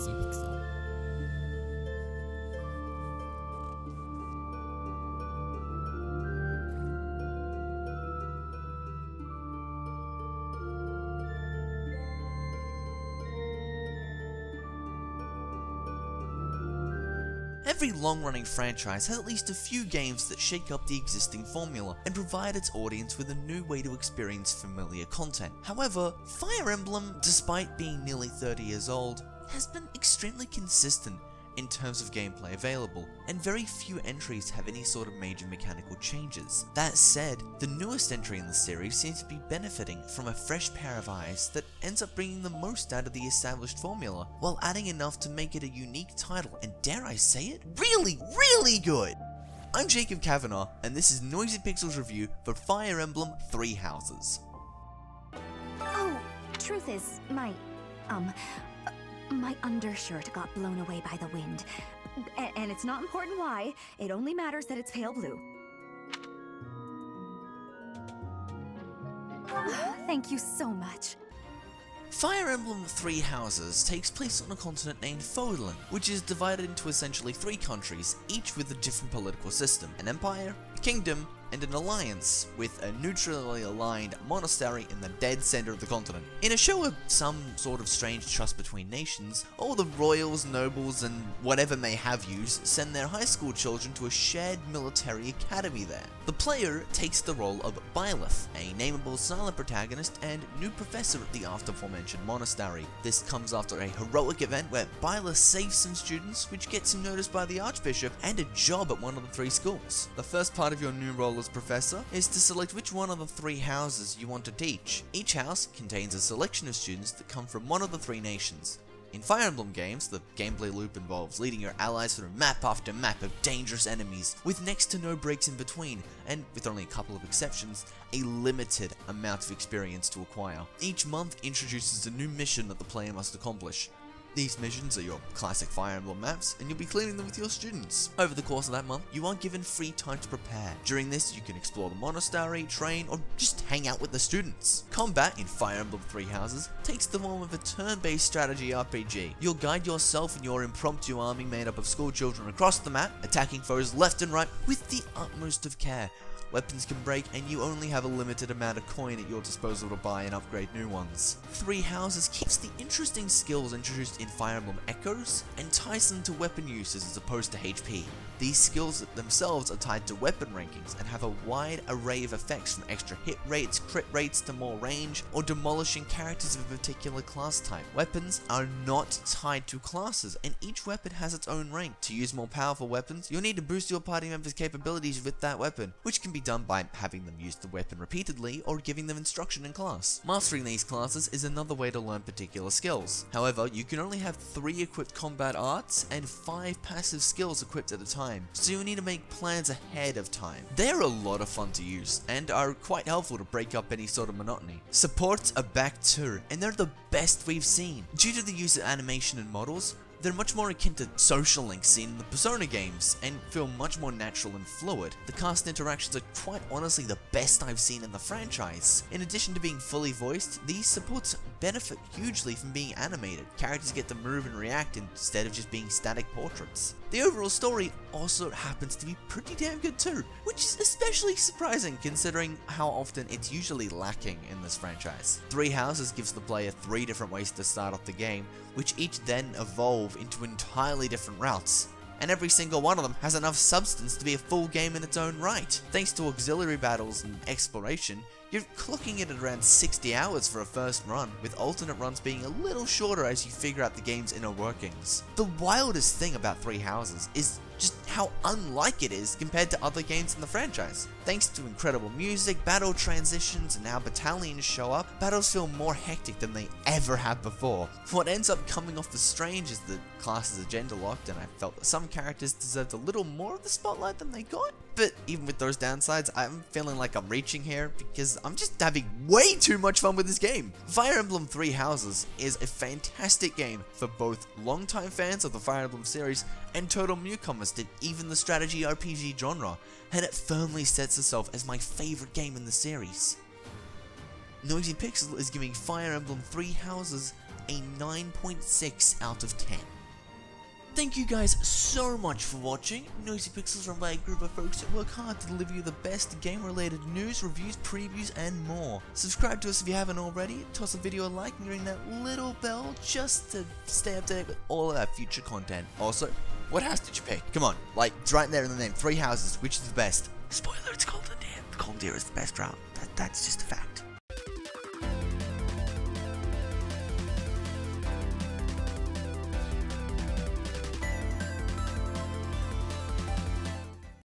Noisy Pixel. Every long-running franchise has at least a few games that shake up the existing formula and provide its audience with a new way to experience familiar content. However, Fire Emblem, despite being nearly 30 years old, has been extremely consistent in terms of gameplay available, and very few entries have any sort of major mechanical changes. That said, the newest entry in the series seems to be benefiting from a fresh pair of eyes that ends up bringing the most out of the established formula, while adding enough to make it a unique title, and dare I say it, really good! I'm Jacob Kavanagh, and this is Noisy Pixel's review for Fire Emblem Three Houses. Oh, truth is, my undershirt got blown away by the wind. And it's not important why, it only matters that it's pale blue. Thank you so much. Fire Emblem Three Houses takes place on a continent named Fodlan, which is divided into essentially 3 countries, each with a different political system: an empire, a kingdom, and an alliance, with a neutrally aligned monastery in the dead center of the continent. In a show of some sort of strange trust between nations, all the royals, nobles, and whatever may have yous send their high school children to a shared military academy there. The player takes the role of Byleth, a nameable silent protagonist and new professor at the aforementioned monastery. This comes after a heroic event where Byleth saves some students, which gets him noticed by the Archbishop, and a job at one of the 3 schools. The first part of your new role as professor is to select which one of the 3 houses you want to teach. Each house contains a selection of students that come from one of the 3 nations. In Fire Emblem games, the gameplay loop involves leading your allies through map after map of dangerous enemies, with next to no breaks in between, and with only a couple of exceptions, a limited amount of experience to acquire. Each month introduces a new mission that the player must accomplish. These missions are your classic Fire Emblem maps, and you'll be clearing them with your students. Over the course of that month, you are given free time to prepare. During this, you can explore the monastery, train, or just hang out with the students. Combat in Fire Emblem Three Houses takes the form of a turn-based strategy RPG. You'll guide yourself and your impromptu army made up of school children across the map, attacking foes left and right with the utmost of care. Weapons can break, and you only have a limited amount of coin at your disposal to buy and upgrade new ones. Three Houses keeps the interesting skills introduced in Fire Emblem Echoes and ties them to weapon uses as opposed to HP. These skills themselves are tied to weapon rankings and have a wide array of effects, from extra hit rates, crit rates, to more range, or demolishing characters of a particular class type. Weapons are not tied to classes, and each weapon has its own rank. To use more powerful weapons, you'll need to boost your party members' capabilities with that weapon, which can be done by having them use the weapon repeatedly or giving them instruction in class. Mastering these classes is another way to learn particular skills. However, you can only have 3 equipped combat arts and 5 passive skills equipped at a time, so you need to make plans ahead of time. They're a lot of fun to use and are quite helpful to break up any sort of monotony. Supports are back too, and they're the best we've seen. Due to the use of animation and models, they're much more akin to social links seen in the Persona games, and feel much more natural and fluid. The cast interactions are quite honestly the best I've seen in the franchise. In addition to being fully voiced, these supports benefit hugely from being animated. Characters get to move and react instead of just being static portraits. The overall story also happens to be pretty damn good too, which is especially surprising considering how often it's usually lacking in this franchise. Three Houses gives the player 3 different ways to start off the game, which each then evolve into entirely different routes, and every single one of them has enough substance to be a full game in its own right. Thanks to auxiliary battles and exploration, you're clocking it at around 60 hours for a first run, with alternate runs being a little shorter as you figure out the game's inner workings. The wildest thing about Three Houses is just how unlike it is compared to other games in the franchise. Thanks to incredible music, battle transitions, and how battalions show up, battles feel more hectic than they ever have before. What ends up coming off as strange is the classes are gender locked, and I felt that some characters deserved a little more of the spotlight than they got. But even with those downsides, I'm feeling like I'm reaching here because I'm just having way too much fun with this game. Fire Emblem Three Houses is a fantastic game for both longtime fans of the Fire Emblem series and total newcomers to even the strategy RPG genre, and it firmly sets itself as my favorite game in the series. Noisy Pixel is giving Fire Emblem Three Houses a 9.6 out of 10. Thank you guys so much for watching. Noisy Pixels run by a group of folks that work hard to deliver you the best game-related news, reviews, previews, and more. Subscribe to us if you haven't already, toss a video a like, and ring that little bell just to stay up to date with all of our future content. Also, what house did you pick? Come on, like, it's right there in the name. 3 houses, which is the best? Spoiler, it's Golden Deer. Golden Deer is the best route. That's just a fact.